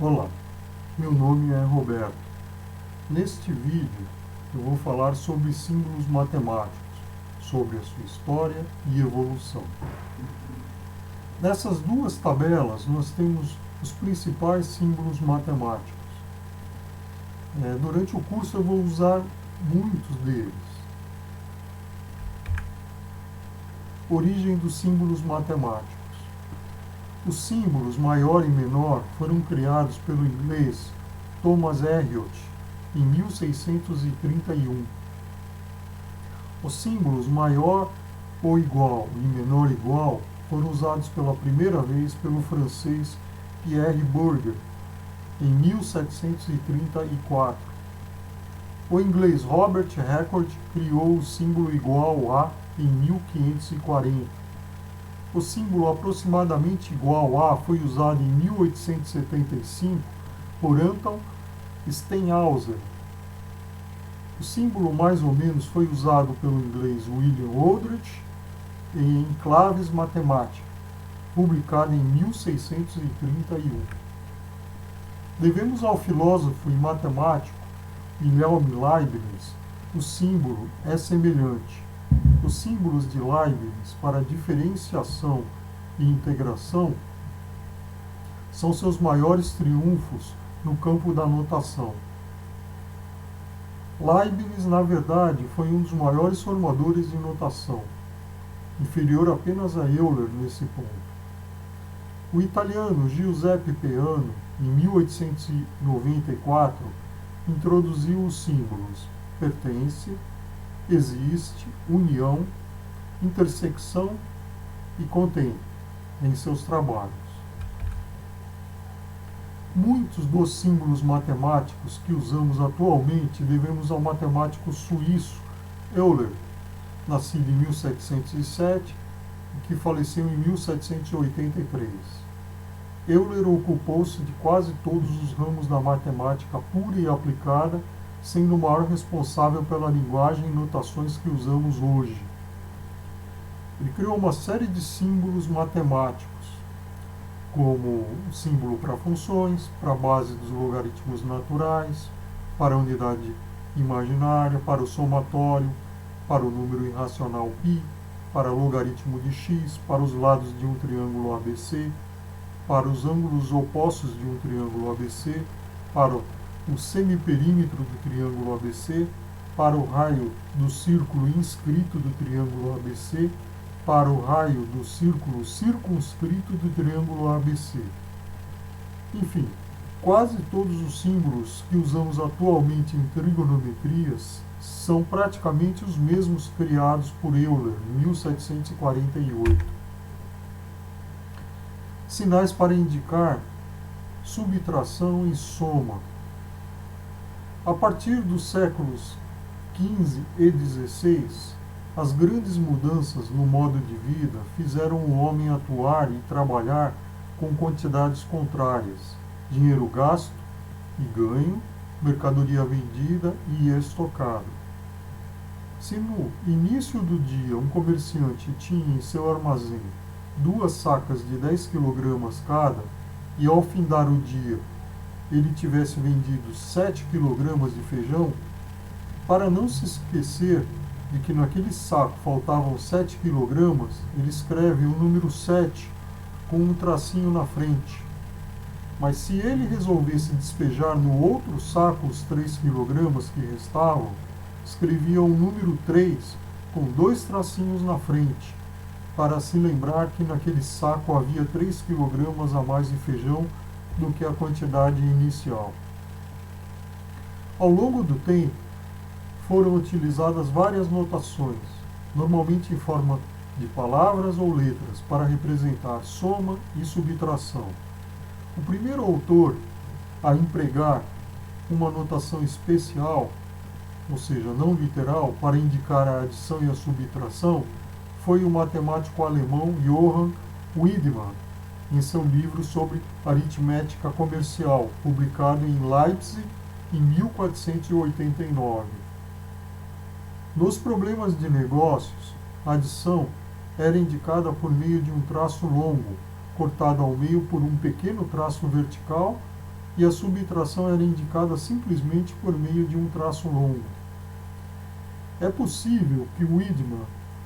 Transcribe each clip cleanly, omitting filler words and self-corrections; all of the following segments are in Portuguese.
Olá, meu nome é Roberto. Neste vídeo eu vou falar sobre símbolos matemáticos, sobre a sua história e evolução. Nessas duas tabelas nós temos os principais símbolos matemáticos. Durante o curso eu vou usar muitos deles. Origem dos símbolos matemáticos. Os símbolos maior e menor foram criados pelo inglês Thomas Elliot em 1631. Os símbolos maior ou igual e menor igual foram usados pela primeira vez pelo francês Pierre Bourdieu em 1734. O inglês Robert Record criou o símbolo igual a em 1540. O símbolo aproximadamente igual a foi usado em 1875 por Anton Steinhauser. O símbolo mais ou menos foi usado pelo inglês William Aldrich em Claves Matemática, publicado em 1631. Devemos ao filósofo e matemático Wilhelm Leibniz. O símbolo é semelhante. Os símbolos de Leibniz para diferenciação e integração são seus maiores triunfos no campo da notação. Leibniz, na verdade, foi um dos maiores formadores de notação, inferior apenas a Euler nesse ponto. O italiano Giuseppe Peano, em 1894, introduziu os símbolos pertence, existe, união, intersecção e contém em seus trabalhos. Muitos dos símbolos matemáticos que usamos atualmente devemos ao matemático suíço Euler, nascido em 1707 e que faleceu em 1783. Euler ocupou-se de quase todos os ramos da matemática pura e aplicada, sendo o maior responsável pela linguagem e notações que usamos hoje. Ele criou uma série de símbolos matemáticos, como o símbolo para funções, para a base dos logaritmos naturais, para a unidade imaginária, para o somatório, para o número irracional π, para o logaritmo de x, para os lados de um triângulo ABC, para os ângulos opostos de um triângulo ABC, para o semiperímetro do triângulo ABC, para o raio do círculo inscrito do triângulo ABC, para o raio do círculo circunscrito do triângulo ABC. Enfim, quase todos os símbolos que usamos atualmente em trigonometrias são praticamente os mesmos criados por Euler em 1748. Sinais para indicar subtração e soma. A partir dos séculos XV e XVI, as grandes mudanças no modo de vida fizeram o homem atuar e trabalhar com quantidades contrárias: dinheiro gasto e ganho, mercadoria vendida e estocado. Se no início do dia um comerciante tinha em seu armazém 2 sacas de 10 kg cada e ao findar o dia ele tivesse vendido 7 kg de feijão, para não se esquecer de que naquele saco faltavam 7 kg, ele escreve o número 7 com um tracinho na frente. Mas se ele resolvesse despejar no outro saco os 3 kg que restavam, escrevia o número 3 com 2 tracinhos na frente, para se lembrar que naquele saco havia 3 kg a mais de feijão do que a quantidade inicial. Ao longo do tempo, foram utilizadas várias notações, normalmente em forma de palavras ou letras, para representar soma e subtração. O primeiro autor a empregar uma notação especial, ou seja, não literal, para indicar a adição e a subtração, foi o matemático alemão Johann Wiedemann, em seu livro sobre aritmética comercial, publicado em Leipzig em 1489. Nos problemas de negócios, a adição era indicada por meio de um traço longo, cortado ao meio por um pequeno traço vertical e a subtração era indicada simplesmente por meio de um traço longo. É possível que Widmer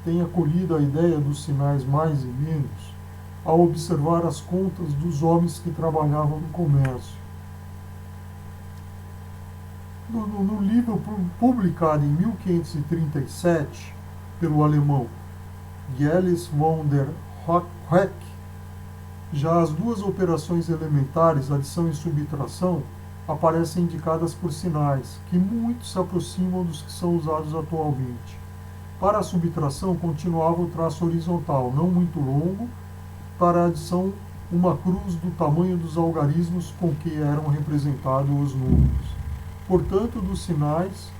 tenha colhido a ideia dos sinais mais e menos ao observar as contas dos homens que trabalhavam no comércio. No livro publicado em 1537 pelo alemão Gilles von der Hoek, já as duas operações elementares, adição e subtração, aparecem indicadas por sinais que muito se aproximam dos que são usados atualmente. Para a subtração, continuava o traço horizontal, não muito longo, para a adição, uma cruz do tamanho dos algarismos com que eram representados os números. Portanto, dos sinais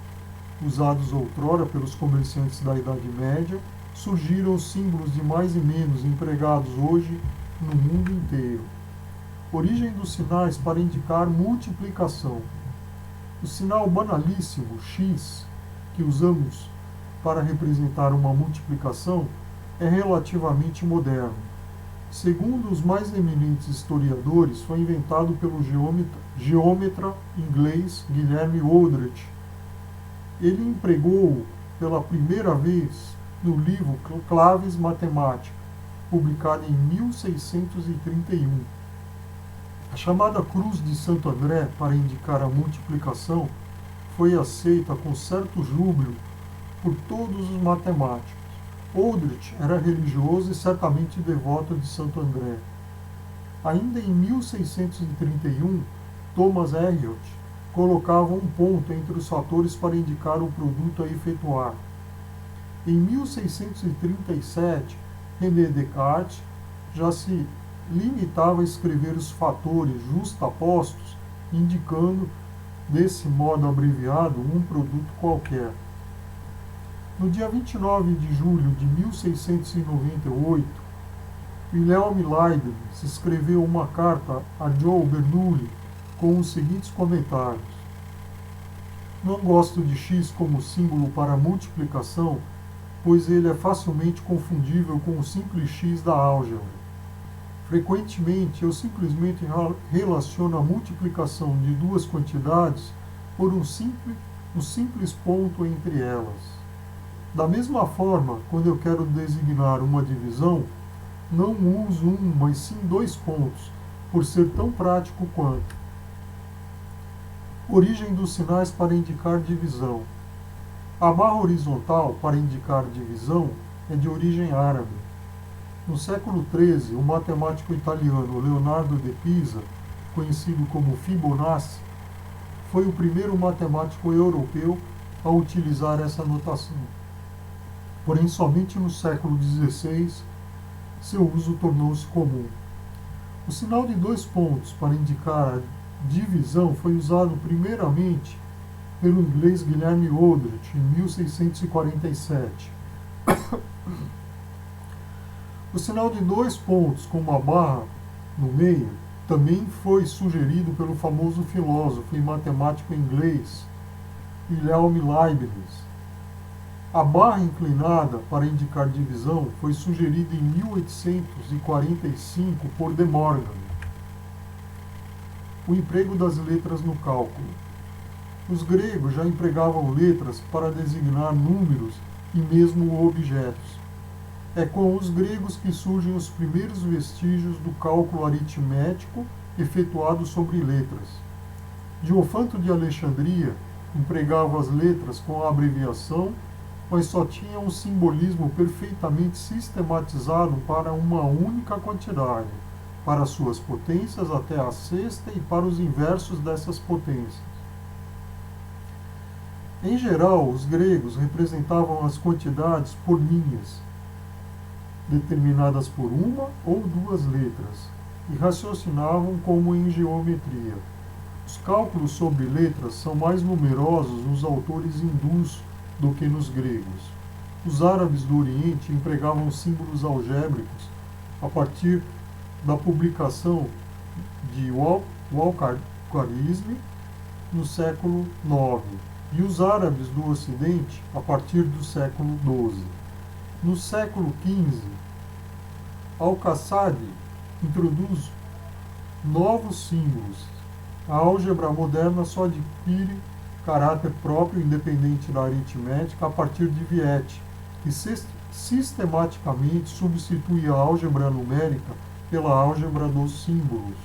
usados outrora pelos comerciantes da Idade Média, surgiram os símbolos de mais e menos empregados hoje no mundo inteiro. Origem dos sinais para indicar multiplicação. O sinal banalíssimo x, que usamos para representar uma multiplicação, é relativamente moderno. Segundo os mais eminentes historiadores, foi inventado pelo geômetra inglês Guilherme Aldrich. Ele empregou-o pela primeira vez no livro Claves Matemática, publicado em 1631. A chamada Cruz de Santo André, para indicar a multiplicação, foi aceita com certo júbilo por todos os matemáticos. Aldrich era religioso e certamente devoto de Santo André. Ainda em 1631, Thomas Elliot colocava um ponto entre os fatores para indicar o produto a efetuar. Em 1637, René Descartes já se limitava a escrever os fatores justapostos, indicando, desse modo abreviado, um produto qualquer. No dia 29 de julho de 1698, Wilhelm Leibniz escreveu uma carta a Joe Bernoulli com os seguintes comentários: não gosto de x como símbolo para multiplicação, pois ele é facilmente confundível com o simples x da álgebra. Frequentemente, eu simplesmente relaciono a multiplicação de duas quantidades por um simples ponto entre elas. Da mesma forma, quando eu quero designar uma divisão, não uso um, mas sim dois pontos, por ser tão prático quanto. Origem dos sinais para indicar divisão. A barra horizontal para indicar divisão é de origem árabe. No século XIII, o matemático italiano Leonardo de Pisa, conhecido como Fibonacci, foi o primeiro matemático europeu a utilizar essa notação. Porém, somente no século XVI, seu uso tornou-se comum. O sinal de dois pontos para indicar a divisão foi usado primeiramente pelo inglês Guilherme Aldrich em 1647. O sinal de dois pontos com uma barra no meio também foi sugerido pelo famoso filósofo e matemático inglês Wilhelm Leibniz. A barra inclinada para indicar divisão foi sugerida em 1845 por De Morgan. O emprego das letras no cálculo. Os gregos já empregavam letras para designar números e mesmo objetos. É com os gregos que surgem os primeiros vestígios do cálculo aritmético efetuado sobre letras. Diofanto de Alexandria empregava as letras com a abreviação, mas só tinha um simbolismo perfeitamente sistematizado para uma única quantidade, para suas potências até a sexta e para os inversos dessas potências. Em geral, os gregos representavam as quantidades por linhas, determinadas por uma ou duas letras, e raciocinavam como em geometria. Os cálculos sobre letras são mais numerosos nos autores hindus do que nos gregos. Os árabes do Oriente empregavam símbolos algébricos a partir da publicação de Al-Khwarizmi no século IX, e os árabes do Ocidente a partir do século XII. No século XV, Al-Qasadi introduz novos símbolos, A álgebra moderna só adquire caráter próprio, independente da aritmética, a partir de Viette, que sistematicamente substitui a álgebra numérica pela álgebra dos símbolos.